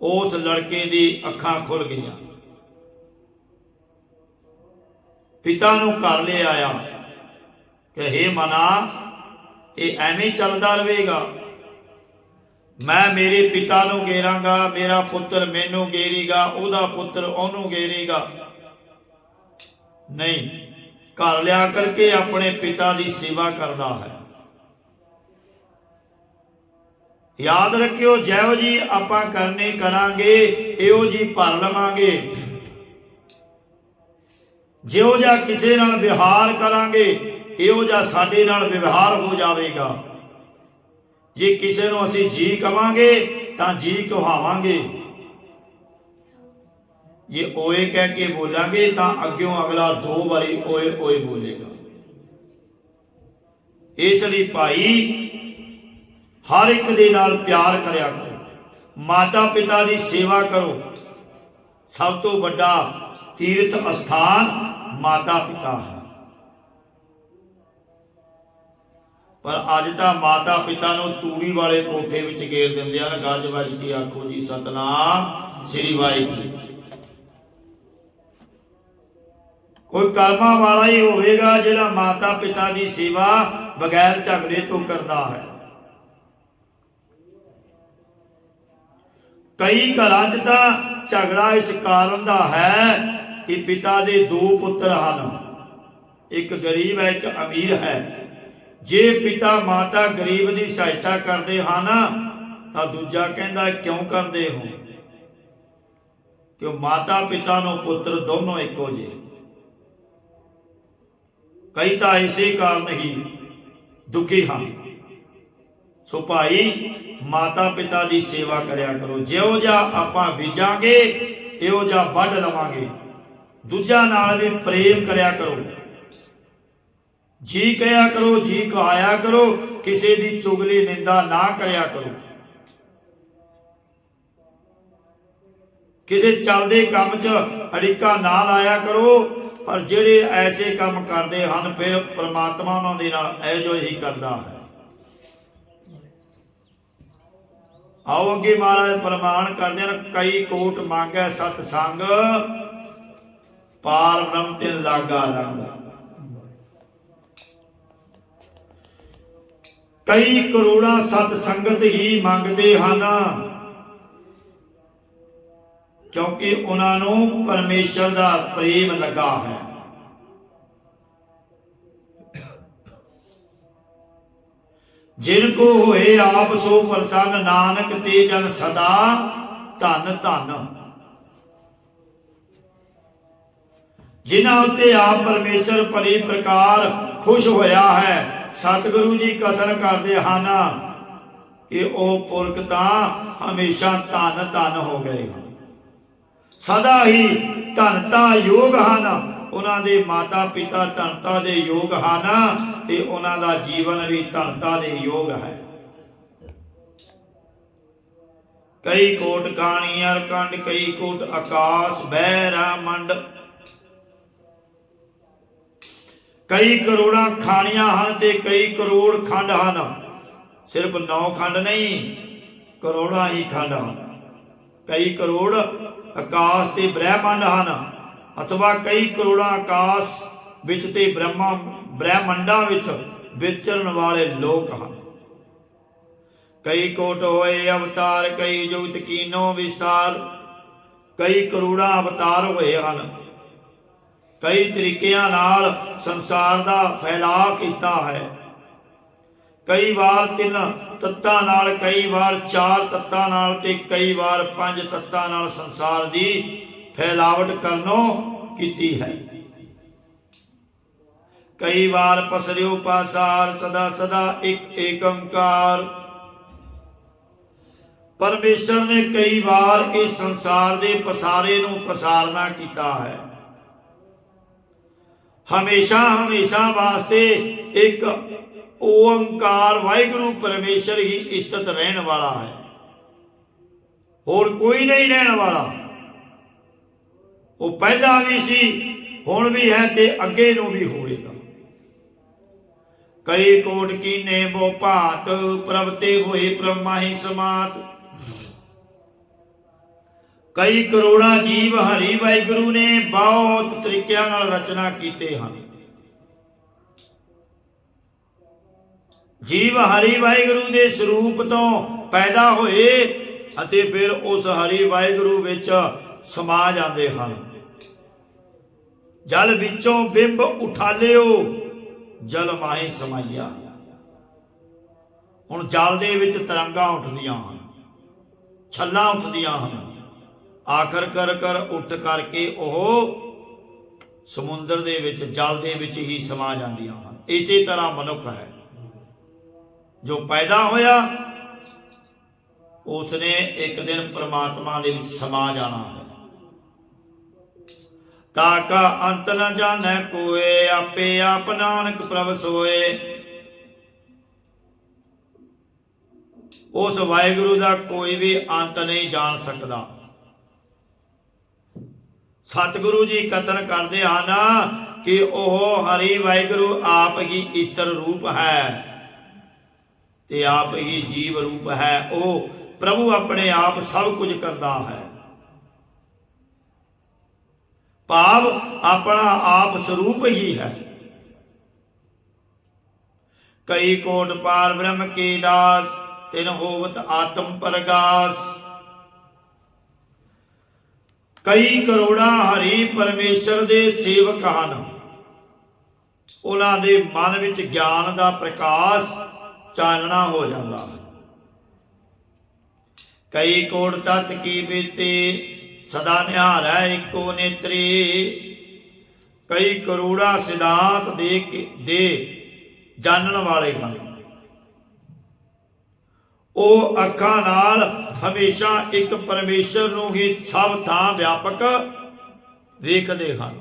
ਉਸ ਲੜਕੇ ਦੀ ਅੱਖਾਂ ਖੁੱਲ ਗਈਆਂ। ਪਿਤਾ ਨੂੰ ਘਰ ਲੈ ਆਇਆ ਕਿ ਹੇ ਮਨਾ, ਇਹ ਐਵੇਂ ਚੱਲਦਾ ਰਹੇਗਾ? ਮੈਂ ਮੇਰੇ ਪਿਤਾ ਨੂੰ ਗੇਰਾਂਗਾ, ਮੇਰਾ ਪੁੱਤਰ ਮੈਨੂੰ ਗੇਰੇਗਾ, ਉਹਦਾ ਪੁੱਤਰ ਉਹਨੂੰ ਗੇਰੇਗਾ। ਨਹੀਂ, ਘਰ ਲਿਆ ਕਰਕੇ ਆਪਣੇ ਪਿਤਾ ਦੀ ਸੇਵਾ ਕਰਦਾ ਹੈ। ਯਾਦ ਰੱਖਿਓ, ਜਿਹੋ ਜੀ ਆਪਾਂ ਕਰਨੀ ਕਰਾਂਗੇ ਇਹੋ ਜੀ ਭਰ ਲਵਾਂਗੇ। ਜਿਹੋ ਜਿਹਾ ਕਿਸੇ ਨਾਲ ਵਿਵਹਾਰ ਕਰਾਂਗੇ ਇਹੋ ਜਿਹਾ ਸਾਡੇ ਨਾਲ ਵਿਵਹਾਰ ਹੋ ਜਾਵੇਗਾ। ਜੇ ਕਿਸੇ ਨੂੰ ਅਸੀਂ ਜੀ ਕਵਾਂਗੇ ਤਾਂ ਜੀ ਕਹਾਵਾਂਗੇ, ਜੇ ਓਏ ਕਹਿ ਕੇ ਬੋਲਾਂਗੇ ਤਾਂ ਅੱਗਿਓਂ ਅਗਲਾ 2 ਵਾਰੀ ਓਏ ਓਏ ਬੋਲੇਗਾ। ਇਸ ਲਈ ਭਾਈ ਹਰ ਇੱਕ ਦੇ ਨਾਲ ਪਿਆਰ ਕਰਿਆ ਕਰੋ, ਮਾਤਾ ਪਿਤਾ ਦੀ ਸੇਵਾ ਕਰੋ। ਸਭ ਤੋਂ ਵੱਡਾ ਤੀਰਥ ਅਸਥਾਨ ਮਾਤਾ ਪਿਤਾ ਹੈ। ਪਰ ਅੱਜ ਤਾਂ ਮਾਤਾ ਪਿਤਾ ਨੂੰ ਤੂੜੀ ਵਾਲੇ ਕੋਠੇ ਵਿੱਚ ਗੇਰ ਦਿੰਦੇ ਹਨ। ਗੱਜ ਵੱਜ ਕੇ ਆਖੋ ਜੀ ਸਤਨਾਮ ਸ੍ਰੀ ਵਾਹਿਗੁਰੂ। ਕੋਈ ਕਰਮਾਂ ਵਾਲਾ ਹੀ ਹੋਵੇਗਾ ਜਿਹੜਾ ਮਾਤਾ ਪਿਤਾ ਦੀ ਸੇਵਾ ਬਗੈਰ ਝਗੜੇ ਤੋਂ ਕਰਦਾ ਹੈ। ਕਈ ਘਰਾਂ 'ਚ ਤਾਂ ਝਗੜਾ ਇਸ ਕਾਰਨ ਦਾ ਹੈ ਕਿ ਪਿਤਾ ਦੇ 2 ਪੁੱਤਰ ਹਨ, ਇੱਕ ਗਰੀਬ ਹੈ ਇੱਕ ਅਮੀਰ ਹੈ। ਜੇ ਪਿਤਾ ਮਾਤਾ ਗਰੀਬ ਦੀ ਸਹਾਇਤਾ ਕਰਦੇ ਹਨ ਤਾਂ ਦੂਜਾ ਕਹਿੰਦਾ ਕਿਉਂ ਕਰਦੇ ਹੋ? ਕਿਉਂ ਮਾਤਾ ਪਿਤਾ ਨੂੰ ਪੁੱਤਰ ਦੋਨੋਂ ਇੱਕੋ ਜਿਹੇ। ਕਈ ਤਾਂ ਇਸੇ ਕਾਰਨ ਹੀ ਦੁਖੀ ਹਨ। ਸੋ ਭਾਈ ਮਾਤਾ ਪਿਤਾ ਦੀ ਸੇਵਾ ਕਰਿਆ ਕਰੋ। ਜਿਹੋ ਜਿਹਾ ਆਪਾਂ ਬੀਜਾਂਗੇ ਇਹੋ ਜਿਹਾ ਵੱਢ ਲਵਾਂਗੇ। ਦੂਜਾ ਨਾਲ ਵੀ ਪ੍ਰੇਮ ਕਰਿਆ ਕਰੋ, ਜੀ ਕਹਿਆ ਕਰੋ, ਜੀ ਕਹਾਇਆ ਕਰੋ, ਕਿਸੇ ਦੀ ਚੁਗਲੀ ਨਿੰਦਾ ਨਾ ਕਰਿਆ ਕਰੋ। ਕਿਸੇ ਚੱਲਦੇ ਕੰਮ 'ਚ ਅੜਿੱਕਾ ਨਾ ਲਾਇਆ ਕਰੋ। ਪਰ ਜਿਹੜੇ ਐਸੇ ਕੰਮ ਕਰਦੇ ਹਨ ਫਿਰ ਪ੍ਰਮਾਤਮਾ ਉਹਨਾਂ ਦੇ ਨਾਲ ਇਹੋ ਹੀ ਕਰਦਾ ਹੈ। ਆਓ ਅੱਗੇ ਮਹਾਰਾਜ ਪ੍ਰਮਾਣ ਕਰਦੇ ਹਨ। ਕਈ ਕੋਟ ਮੰਗੈ ਸਤ ਸੰਗ, ਪਾਰ ਬ੍ਰਹਮ ਤੇ ਲਾਗਾ ਰੰਗ। ਕਈ ਕਰੋੜਾਂ ਸਤ ਸੰਗਤ ਹੀ ਮੰਗਦੇ ਹਨ, ਕਿਉਂਕਿ ਉਹਨਾਂ ਨੂੰ ਪਰਮੇਸ਼ਰ ਦਾ ਪ੍ਰੇਮ ਲੱਗਾ ਹੈ। जिन को होए आप सो प्रसन्न, नानक ते जन सदा धन धन। जिन्हां उत्ते आप परमेश्वर भली प्रकार खुश होया है। सतगुरु जी कथन करते हैं कि वो पुरख तां हमेशा धन धन हो गए, सदा ही धनता योग हैं। उन्हां दे माता पिता धनता दे योग हैं ते उन्हां दा जीवन भी धनता दे योग है। कई कोट काणी अरकंड, कई कोट आकाश बहरा मंड, कई करोड़ा खानियां हैं ते कई करोड़ खंड हैं। सिर्फ 9 खंड नहीं, करोड़ा ही खंड हैं। कई करोड़ आकाश ते ब्रह्मंड हैं, अथवा कई करोड़ा आकाश विच ते ब्रह्मंडा विच विचरण वाले लोक हैं। कई कोट होए अवतार, कई जुगत कीनो विस्तार, कई करोड़ा अवतार होए हैं। कई तरीकिਆਂ नाल संसार दा फैलाव कीता है। कई बार 3 तत्तां नाल, कई बार 4 तत्तां नाल ते कई बार 5 तत्तां नाल संसार दी फैलावट करनो कीती है। कई बार पसरियो पासार, सदा सदा एक ओंकार। परमेश्वर ने कई बार इस संसार दे पसारे नूं पसारना कीता है। हमेशा हमेशा वास्ते एक ओंकार वाहिगुरु परमेश्वर ही स्थित रहने वाला है, और कोई नहीं रहने वाला। वो पहला भी सी, हुण भी है ते अगे नूं भी होएगा। कई कोट कीने बो भात, प्रभते होए ब्रह्मा ही समात। कई करोड़ा जीव हरि वाहिगुरु ने बहुत तरीकों नाल रचना कीते हैं। जीव हरि वाहिगुरु दे स्वरूप तो पैदा होए अते फिर उस हरि वाहिगुरु विच समा जाते हैं। जल विचों बिंब उठालियो, जल माही समाइया। हुण जल दे विच तरंगां उठदियां हन, छल्लां उठदियां हन, आखिर कर उठ करके ओह समुंदर दे विच जल दे विच ही समा जांदियां हन। इसी तरह मनुख है जो पैदा होया, उसने एक दिन परमात्मा दे विच समा जाना है। ताका अंत न जाने कोए, आपे आप नानक प्रभ सोए। उस वाहिगुरु दा कोई भी अंत नहीं जान सकता। सतगुरु जी कथन करते हैं कि ओह हरि वाहिगुरु आप ही ईश्वर रूप है ते आप ही जीव रूप है। ओ प्रभु अपने आप सब कुछ करता है। भाव अपना आप स्वरूप ही है। कई कोट पार ब्रह्म के दास, तिन होवत आत्म प्रगास। कई करोड़ा हरि परमेश्वर दे सेवक हैं, उन्हां दे मन विच ज्ञान दा प्रकाश चानना हो जाता है। कई कोट तत् की बीते, सदा निहार है इको नेत्री। कई करोड़ा सिद्धांत दे जानन वाले हैं, वो अखां नाल हमेशा एक परमेश्वर नूं ही सब थां व्यापक देखते हैं।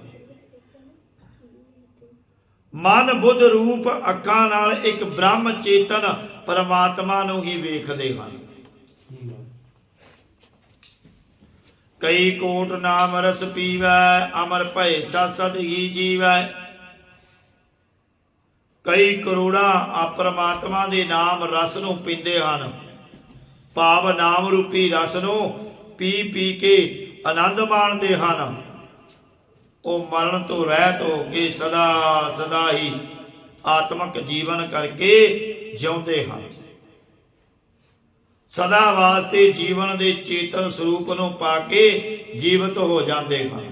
मन बुद्ध रूप अखां नाल एक ब्रह्म चेतन परमात्मा नूं ही वेखते हैं। कई कोट नाम रस पीवै, अमर भय सद ही जीवै। कई करोड़ा परमात्मा दे नाम रस नूं पींदे हन, भाव नाम रूपी रस नूं पी पी के आनंद माणते हैं। वो मरण तो रहत हो के सदा सदा ही आत्मक जीवन करके जिउंदे हैं। सदा वास्ते जीवन दे चेतन स्वरूप नूं पाके जीवित हो जाते हैं।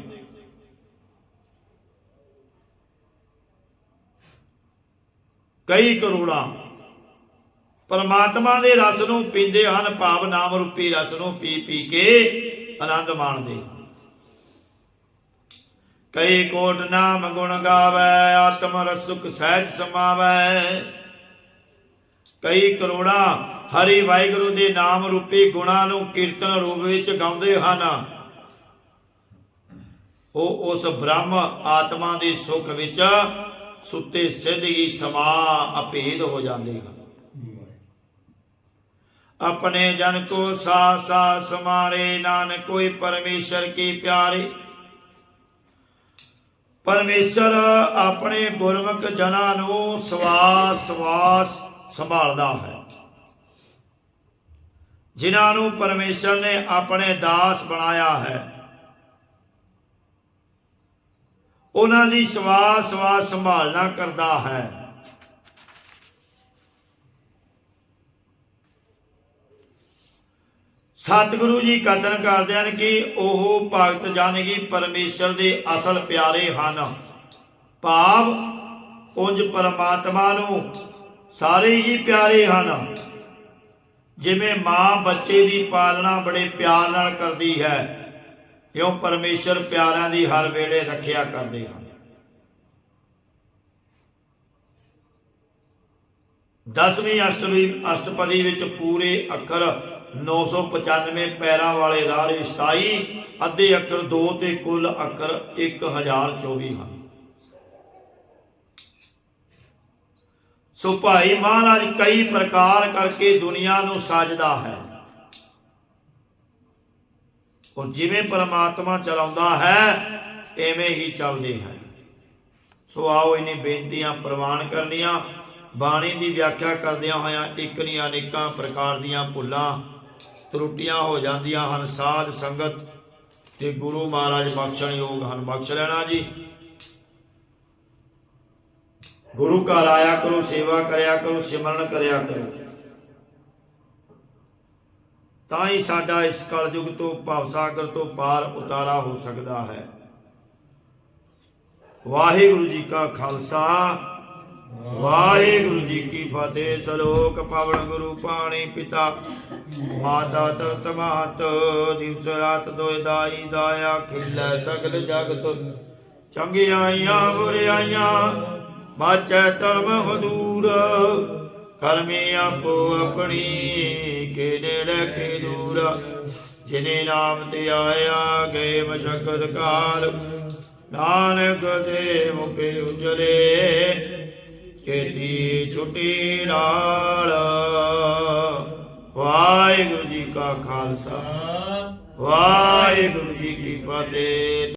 कई करोड़ा ਪਰਮਾਤਮਾ ਦੇ ਰਸ ਨੂੰ ਪੀਂਦੇ ਹਨ, ਭਾਵ ਨਾਮ ਰੂਪੀ ਰਸ ਨੂੰ ਪੀ ਪੀ ਕੇ ਆਨੰਦ ਮਾਣਦੇ। ਕਈ ਕੋਟ ਨਾਮ ਗੁਣ ਗਾਵੈ, ਆਤਮ ਰਸ ਸੁਖ ਸਹਿਜ ਸਮਾਵੈ। ਕਈ ਕਰੋੜਾਂ ਹਰੀ ਵਾਹਿਗੁਰੂ ਦੇ ਨਾਮ ਰੂਪੀ ਗੁਣਾਂ ਨੂੰ ਕੀਰਤਨ ਰੂਪ ਵਿੱਚ ਗਾਉਂਦੇ ਹਨ। ਉਹ ਉਸ ਬ੍ਰਹਮ ਆਤਮਾ ਦੇ ਸੁਖ ਵਿੱਚ ਸੁੱਤੇ ਸਿੱਧ ਹੀ ਸਮਾ ਅਭੇਦ ਹੋ ਜਾਂਦੇ ਹਨ। ਆਪਣੇ ਜਨ ਕੋ ਸਾਥ ਸਾਥ ਸਮਾਰੇ, ਨਾਨਕ ਕੋਈ ਪਰਮੇਸ਼ਰ ਕੀ ਪਿਆਰੇ। ਪਰਮੇਸ਼ਰ ਆਪਣੇ ਗੁਰਮੁਖ ਜਨਾਂ ਨੂੰ ਸਵਾਸ ਸਵਾਸ ਸੰਭਾਲਦਾ ਹੈ। ਜਿਨ੍ਹਾਂ ਨੂੰ ਪਰਮੇਸ਼ਰ ਨੇ ਆਪਣੇ ਦਾਸ ਬਣਾਇਆ ਹੈ, ਉਹਨਾਂ ਦੀ ਸਵਾਸ ਸਵਾਸ ਸੰਭਾਲਣਾ ਕਰਦਾ ਹੈ। ਸਤਿਗੁਰੂ ਜੀ ਕਥਨ ਕਰਦੇ ਹਨ ਕਿ ਉਹ ਭਗਤ ਜਨ ਹੀ ਪਰਮੇਸ਼ਰ ਦੇ ਅਸਲ ਪਿਆਰੇ ਹਨ। ਭਾਵ ਉਂਝ ਪਰਮਾਤਮਾ ਨੂੰ ਸਾਰੇ ਹੀ ਪਿਆਰੇ ਹਨ। ਜਿਵੇਂ ਮਾਂ ਬੱਚੇ ਦੀ ਪਾਲਣਾ ਬੜੇ ਪਿਆਰ ਨਾਲ ਕਰਦੀ ਹੈ, ਇਉਂ ਪਰਮੇਸ਼ਰ ਪਿਆਰਿਆਂ ਦੀ ਹਰ ਵੇਲੇ ਰੱਖਿਆ ਕਰਦੇ ਹਨ। ਦਸਵੀਂ ਅਸ਼ਟਪਦੀ ਵਿੱਚ ਪੂਰੇ ਅੱਖਰ 995 ਪੈਰਾਂ ਵਾਲੇ ਰਾਰੇ 27, ਅੱਧੇ ਅੱਖਰ 2 ਤੇ ਕੁੱਲ ਅੱਖਰ 1024 ਹਨ। ਸੋ ਭਾਈ ਮਹਾਰਾਜ ਕਈ ਪ੍ਰਕਾਰ ਕਰਕੇ ਦੁਨੀਆ ਨੂੰ ਸਾਜਦਾ ਹੈ। ਔਰ ਜਿਵੇਂ ਪਰਮਾਤਮਾ ਚਲਾਉਂਦਾ ਹੈ ਐਵੇਂ ਹੀ ਚੱਲਦੇ ਹੈ। ਸੋ ਆਓ ਇਹਨੀ ਬੇਨਤੀਆਂ ਪ੍ਰਵਾਨ ਕਰਨੀਆਂ। ਬਾਣੀ ਦੀ ਵਿਆਖਿਆ ਕਰਦਿਆਂ ਹੋਇਆਂ ਇੱਕ ਨਹੀਂ ਅਨੇਕਾਂ ਪ੍ਰਕਾਰ ਦੀਆਂ ਭੁੱਲਾਂ ਤਰੁੱਟੀਆਂ ਹੋ ਜਾਂਦੀਆਂ ਹਨ। ਸਾਧ ਸੰਗਤ ਤੇ ਗੁਰੂ ਮਹਾਰਾਜ ਬਖਸ਼ਣ ਯੋਗ ਹਨ, ਬਖਸ਼ ਲੈਣਾ ਜੀ। ਗੁਰੂ ਘਰ ਆਇਆ ਕਰੋ, ਸੇਵਾ ਕਰਿਆ ਕਰੋ, ਸਿਮਰਨ ਕਰਿਆ ਕਰੋ, ਤਾਂ ਹੀ ਸਾਡਾ ਇਸ ਕਲਯੁਗ ਤੋਂ ਭਵਸਾਗਰ ਤੋਂ ਪਾਰ ਉਤਾਰਾ ਹੋ ਸਕਦਾ ਹੈ। ਵਾਹਿਗੁਰੂ ਜੀ ਕਾ ਖਾਲਸਾ, ਵਾਹਿਗੁਰੂ ਜੀ ਕੀ ਫਤਿਹ। ਸਲੋਕ ਪਵਨ ਗੁਰੂ ਪਾਣੀ ਪਿਤਾ, ਮਾਤਾ ਤਰਤ ਮਾਤ, ਦਿਵਸ ਰਾਤ ਦੋਇ ਦਾਈ ਦਾਇਆ, ਖਿਲੈ ਸਗਲ ਜਗਤ ਚੰਗਿਆਈਆਂ ਬੁਰਿਆਈਆਂ, ਬਾਚੈ ਧਰਮ ਹਦੂਰ। ਕਰਮੀ ਆਪੋ ਆਪਣੀ, ਕੇ ਨੇੜੇ ਕੇ ਦੂਰ। ਜਿਨੇ ਨਾਮ ਤੇ ਆਇਆ ਗਏ ਮਸ਼ਕਤ ਕਾਲ, ਨਾਨਕ ਦੇ ਮੁਖੇ ਉਜਲੇ, ਕੀਤੀ ਛੁੱਟੀ ਨਾਲ। ਵਾਹਿਗੁਰੂ ਜੀ ਕਾ ਖਾਲਸਾ, ਵਾਹਿਗੁਰੂ ਜੀ ਕੀ ਫਤਿਹ।